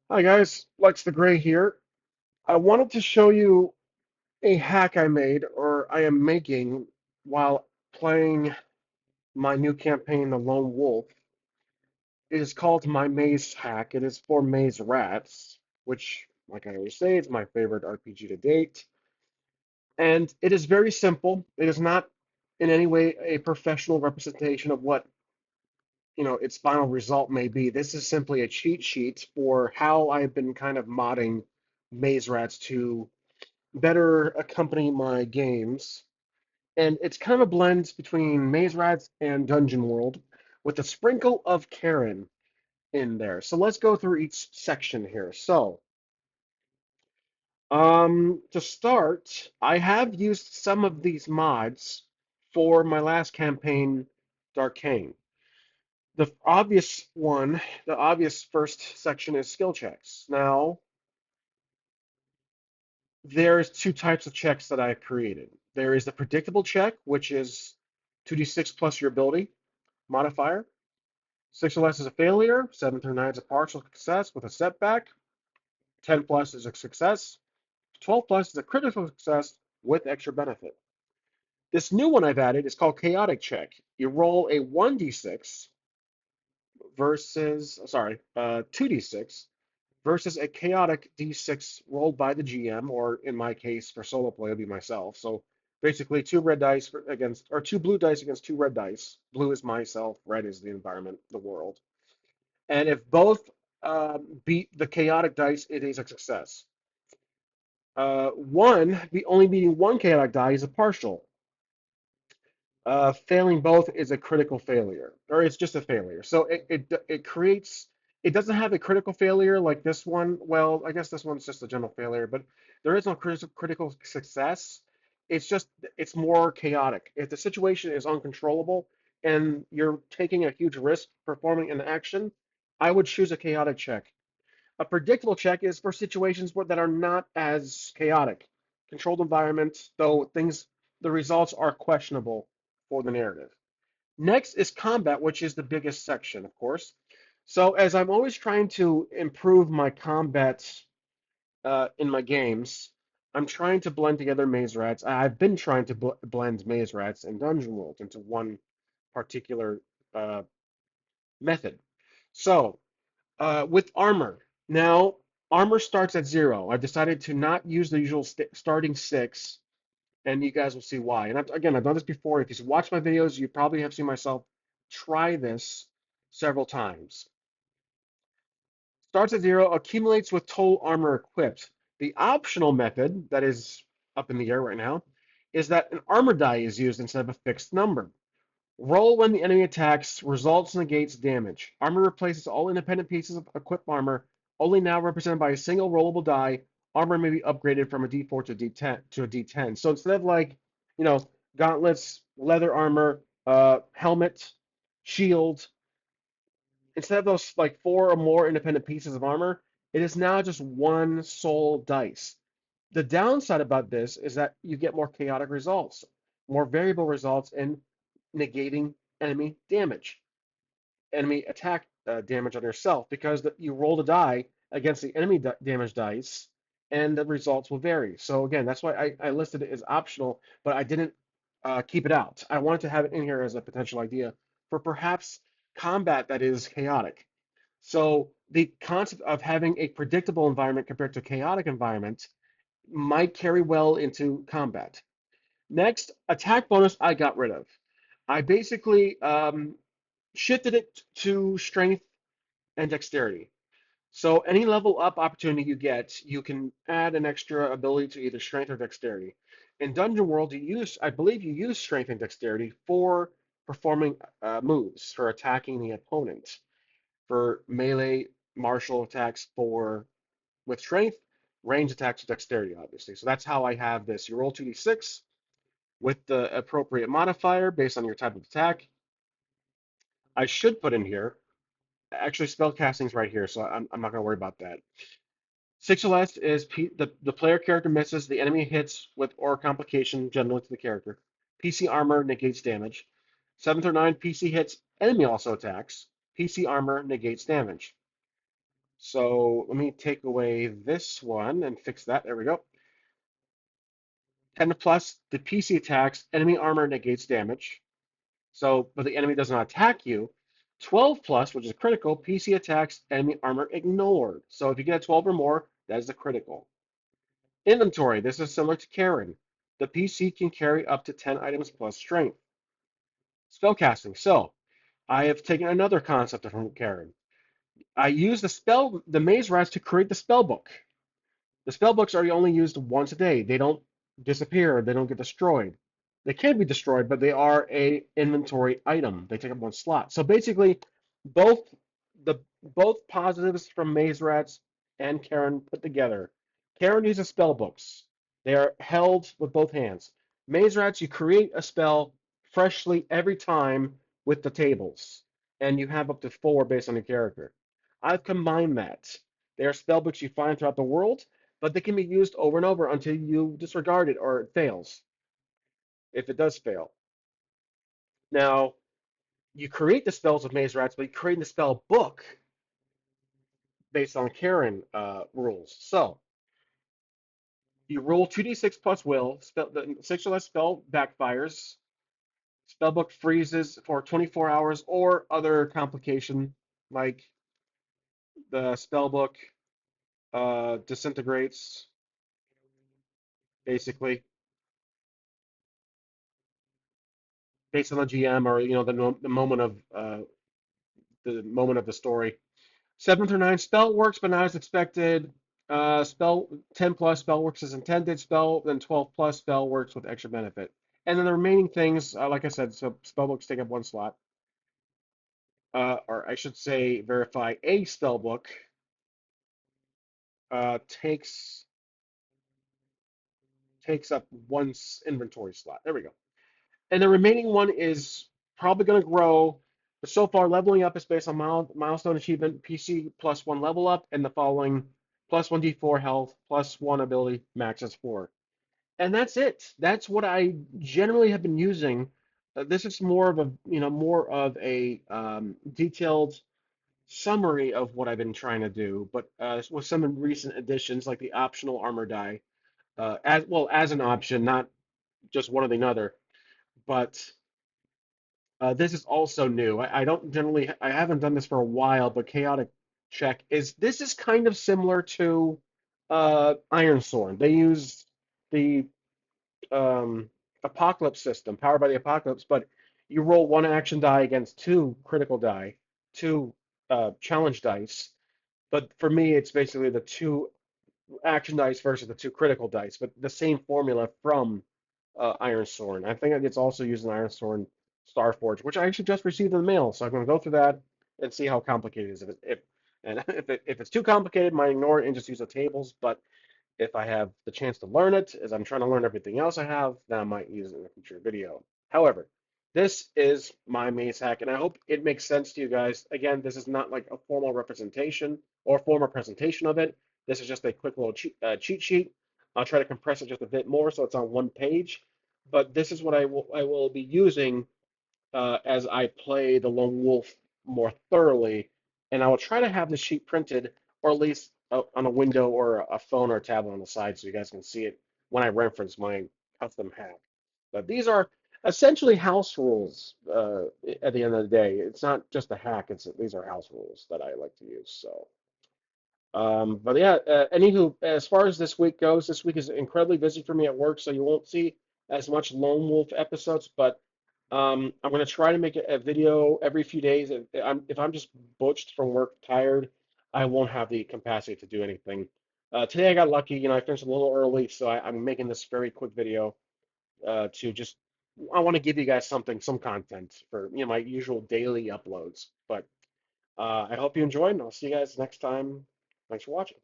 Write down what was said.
Hi guys, Lex the Gray here. I wanted to show you a hack I made, or I am making, while playing my new campaign, The Lone Wolf. It is called my Maze hack. It is for Maze Rats, which, like I always say, is my favorite RPG to date. And it is very simple. It is not in any way a professional representation of what, its final result may be. This is simply a cheat sheet for how I've been kind of modding Maze Rats to better accompany my games. And it's kind of a blend between Maze Rats and Dungeon World with a sprinkle of Karen in there. So let's go through each section here. So, to start, I have used some of these mods for my last campaign, Darkane. The obvious first section is skill checks. Now, there's two types of checks that I created. There is the predictable check, which is 2d6 plus your ability modifier. 6 or less is a failure. 7 through 9 is a partial success with a setback. 10 plus is a success. 12 plus is a critical success with extra benefit. This new one I've added is called chaotic check. You roll a 1d6 versus 2d6 versus a chaotic d6 rolled by the GM, or in my case, for solo play, it'll be myself. So basically, two red dice against, or two blue dice against two red dice. Blue is myself, red is the environment, the world. And if both beat the chaotic dice, it is a success. Only beating one chaotic die is a partial. Failing both is a critical failure, or it's just a failure. So it creates. It doesn't have a critical failure like this one. Well, I guess this one's just a general failure, but there is no critical success. It's more chaotic. If the situation is uncontrollable and you're taking a huge risk performing an action, I would choose a chaotic check. A predictable check is for situations that are not as chaotic. Controlled environments, though the results are questionable for the narrative. Next is combat, which is the biggest section, of course. So as I'm always trying to improve my combat in my games, I'm trying to blend together Maze Rats. I've been trying to blend Maze Rats and Dungeon World into one particular uh, method. So with armor. Now, armor starts at 0. I've decided to not use the usual starting 6, and you guys will see why. And I've done this before. If you watch my videos, you probably have seen myself try this several times. Starts at 0, accumulates with total armor equipped. The optional method, that is up in the air right now, is that an armor die is used instead of a fixed number. Roll when the enemy attacks, results negates damage. Armor replaces all independent pieces of equipped armor, only now represented by a single rollable die. Armor may be upgraded from a D4 to a D10 to a D10. So instead of you know, gauntlets, leather armor, helmet, shield, instead of those like four or more independent pieces of armor, it is now just one sole dice. The downside about this is that you get more chaotic results, more variable results in negating enemy damage, enemy attack damage on yourself, because you roll the die against the enemy damage dice, and the results will vary. So again, that's why I listed it as optional, but I didn't keep it out. I wanted to have it in here as a potential idea for perhaps combat that is chaotic. So the concept of having a predictable environment compared to a chaotic environment might carry well into combat. Next, attack bonus I got rid of. I basically shifted it to strength and dexterity. So any level up opportunity you get, you can add an extra ability to either strength or dexterity. In Dungeon World, I believe you use strength and dexterity for performing moves, for attacking the opponent, for melee martial attacks with strength, range attacks with dexterity, obviously. So that's how I have this. You roll 2d6 with the appropriate modifier based on your type of attack. I should put in here, actually, spell casting is right here, so I'm not going to worry about that. 6 or less is the player character misses, the enemy hits with or complication generally to the character. PC armor negates damage. 7 through 9, PC hits, enemy also attacks. PC armor negates damage. So let me take away this one and fix that. There we go. 10 plus, the PC attacks, enemy armor negates damage. So, but the enemy does not attack you. 12 plus, which is critical, PC attacks, enemy armor ignored. So if you get a 12 or more, that is a critical. Inventory, this is similar to Karen. The PC can carry up to 10 items plus strength. Spellcasting. So I have taken another concept from Karen. I use the maze rats to create the spell book. The spell books are only used once a day. They don't disappear. They don't get destroyed. They can be destroyed, but they are a inventory item. They take up one slot. So basically, both both positives from Maze Rats and Karen put together. Karen uses spell books. They are held with both hands. Maze Rats, you create a spell freshly every time with the tables, and you have up to four based on your character. I've combined that. They are spell books you find throughout the world, but they can be used over and over until you disregard it or it fails, if it does fail. Now, you create the spells with Maze Rats, but you create the spell book based on Karen rules. So you roll 2d6 plus will, the 6 or less spell backfires, spellbook freezes for 24 hours, or other complication like the spellbook disintegrates, basically, based on the GM or the moment of the story. 7 through 9 spell works, but not as expected. Spell 10 plus spell works as intended. Spell then 12 plus spell works with extra benefit. And then the remaining things, like I said, so spell books take up one slot. Or I should say, verify a spell book takes up one inventory slot. There we go. And the remaining one is probably going to grow. But so far, leveling up is based on milestone achievement, PC plus one level up, and the following plus one d4 health, plus one ability, max is four. And that's it. That's what I generally have been using. This is more of a detailed summary of what I've been trying to do, but with some recent additions like the optional armor die, as an option, not just one or the other. But this is also new. I don't generally, I haven't done this for a while, but Chaotic Check this is kind of similar to Iron Sword. They use the Apocalypse system, powered by the Apocalypse, but you roll one action die against two critical die, two challenge dice. But for me, it's basically the two action dice versus the two critical dice, but the same formula from Iron Sword. I think it's also used in Iron Sword Starforge, which I actually just received in the mail. So I'm going to go through that and see how complicated it is. If it's too complicated, I might ignore it and just use the tables. But if I have the chance to learn it, as I'm trying to learn everything else I have, then I might use it in a future video. However, this is my maze hack, and I hope it makes sense to you guys. Again, this is not like a formal representation or formal presentation of it. This is just a quick little cheat sheet. I'll try to compress it just a bit more so it's on one page. But this is what I will be using as I play the Lone Wolf more thoroughly, and I will try to have the sheet printed, or at least on a window or a phone or a tablet on the side, so you guys can see it when I reference my custom hack. But these are essentially house rules. At the end of the day, it's not just a hack; these are house rules that I like to use. So. But yeah, anywho, as far as this week goes, this week is incredibly busy for me at work, so you won't see as much Lone Wolf episodes. But I'm going to try to make a video every few days. If I'm just butched from work, tired, I won't have the capacity to do anything. Today I got lucky, I finished a little early, so I'm making this very quick video to just I want to give you guys some content for my usual daily uploads. But I hope you enjoyed, and I'll see you guys next time. Thanks for watching.